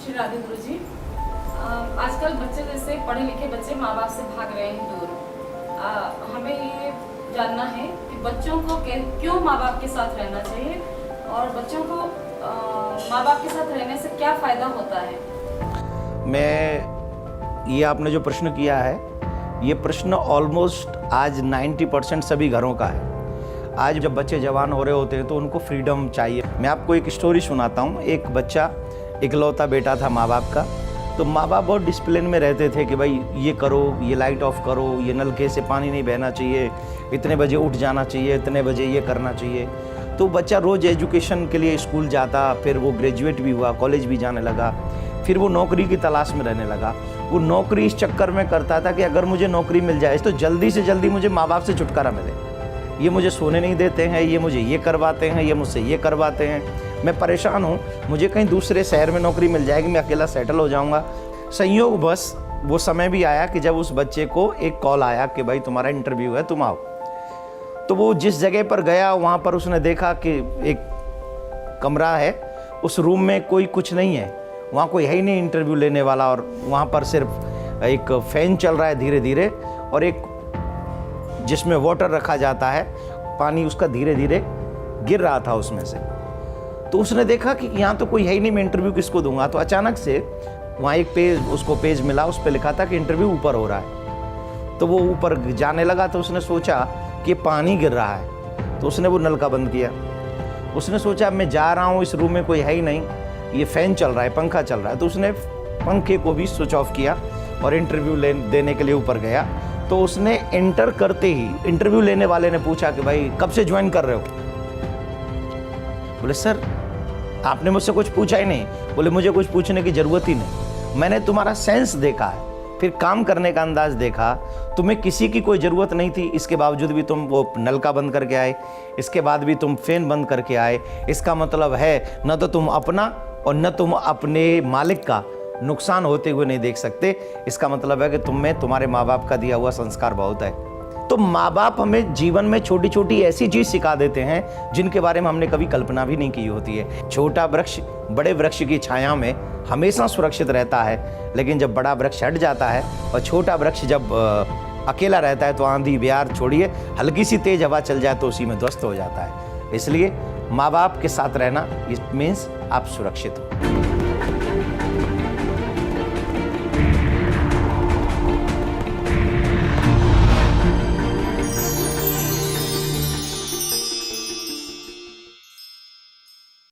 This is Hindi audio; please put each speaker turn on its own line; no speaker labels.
श्री राधे गुरु जी। आजकल बच्चे जैसे पढ़े लिखे बच्चे माँ बाप से भाग रहे हैं दूर। हमें ये जानना है कि बच्चों को क्यों माँ बाप के साथ रहना चाहिए और बच्चों को माँ बाप के साथ रहने से क्या फ़ायदा होता है।
ये आपने जो प्रश्न किया है, ये प्रश्न ऑलमोस्ट आज 90% सभी घरों का है। आज जब बच्चे जवान हो रहे होते हैं तो उनको फ्रीडम चाहिए। मैं आपको एक स्टोरी सुनाता हूँ। एक बच्चा, इकलौता बेटा था माँ बाप का। तो माँ बाप बहुत डिसिप्लिन में रहते थे कि भाई ये करो, ये लाइट ऑफ करो, ये नलके से पानी नहीं बहना चाहिए, इतने बजे उठ जाना चाहिए, इतने बजे ये करना चाहिए। तो बच्चा रोज़ एजुकेशन के लिए स्कूल जाता, फिर वो ग्रेजुएट भी हुआ, कॉलेज भी जाने लगा, फिर वो नौकरी की तलाश में रहने लगा। वो नौकरी इस चक्कर में करता था कि अगर मुझे नौकरी मिल जाए तो जल्दी से जल्दी मुझे माँ बाप से छुटकारा मिले। ये मुझे सोने नहीं देते हैं, ये मुझे ये करवाते हैं, ये मुझसे ये करवाते हैं, मैं परेशान हूँ, मुझे कहीं दूसरे शहर में नौकरी मिल जाएगी, मैं अकेला सेटल हो जाऊँगा। संयोग बस वो समय भी आया कि जब उस बच्चे को एक कॉल आया कि भाई तुम्हारा इंटरव्यू है, तुम आओ। तो वो जिस जगह पर गया वहाँ पर उसने देखा कि एक कमरा है, उस रूम में कोई कुछ नहीं है, वहाँ कोई है ही नहीं इंटरव्यू लेने वाला, और वहाँ पर सिर्फ एक फ़ैन चल रहा है धीरे धीरे, और एक जिसमें वाटर रखा जाता है, पानी उसका धीरे धीरे गिर रहा था उसमें से। तो उसने देखा कि यहाँ तो कोई है ही नहीं, मैं इंटरव्यू किसको दूंगा। तो अचानक से वहाँ एक पेज मिला, उस पर लिखा था कि इंटरव्यू ऊपर हो रहा है। तो वो ऊपर जाने लगा तो उसने सोचा कि पानी गिर रहा है, तो उसने वो नल का बंद किया। उसने सोचा मैं जा रहा हूँ, इस रूम में कोई है ही नहीं, ये फ़ैन चल रहा है, पंखा चल रहा है, तो उसने पंखे को भी स्विच ऑफ किया और इंटरव्यू देने के लिए ऊपर गया। तो उसने एंटर करते ही इंटरव्यू लेने वाले ने पूछा कि भाई कब से ज्वाइन कर रहे हो। बोले सर आपने मुझसे कुछ पूछा ही नहीं। बोले मुझे कुछ पूछने की ज़रूरत ही नहीं, मैंने तुम्हारा सेंस देखा है, फिर काम करने का अंदाज़ देखा, तुम्हें किसी की कोई ज़रूरत नहीं थी, इसके बावजूद भी तुम वो नलका बंद करके आए, इसके बाद भी तुम फ़ैन बंद करके आए। इसका मतलब है न तो तुम अपना और न तुम अपने मालिक का नुकसान होते हुए नहीं देख सकते। इसका मतलब है कि तुम में तुम्हारे माँ बाप का दिया हुआ संस्कार बहुत है। तो माँ बाप हमें जीवन में छोटी छोटी ऐसी चीज़ सिखा देते हैं जिनके बारे में हमने कभी कल्पना भी नहीं की होती है। छोटा वृक्ष बड़े वृक्ष की छाया में हमेशा सुरक्षित रहता है, लेकिन जब बड़ा वृक्ष हट जाता है और छोटा वृक्ष जब अकेला रहता है तो आंधी बिहार छोड़िए, हल्की सी तेज हवा चल जाए तो उसी में ध्वस्त हो जाता है। इसलिए माँ बाप के साथ रहना, इट मीन्स आप सुरक्षित हो।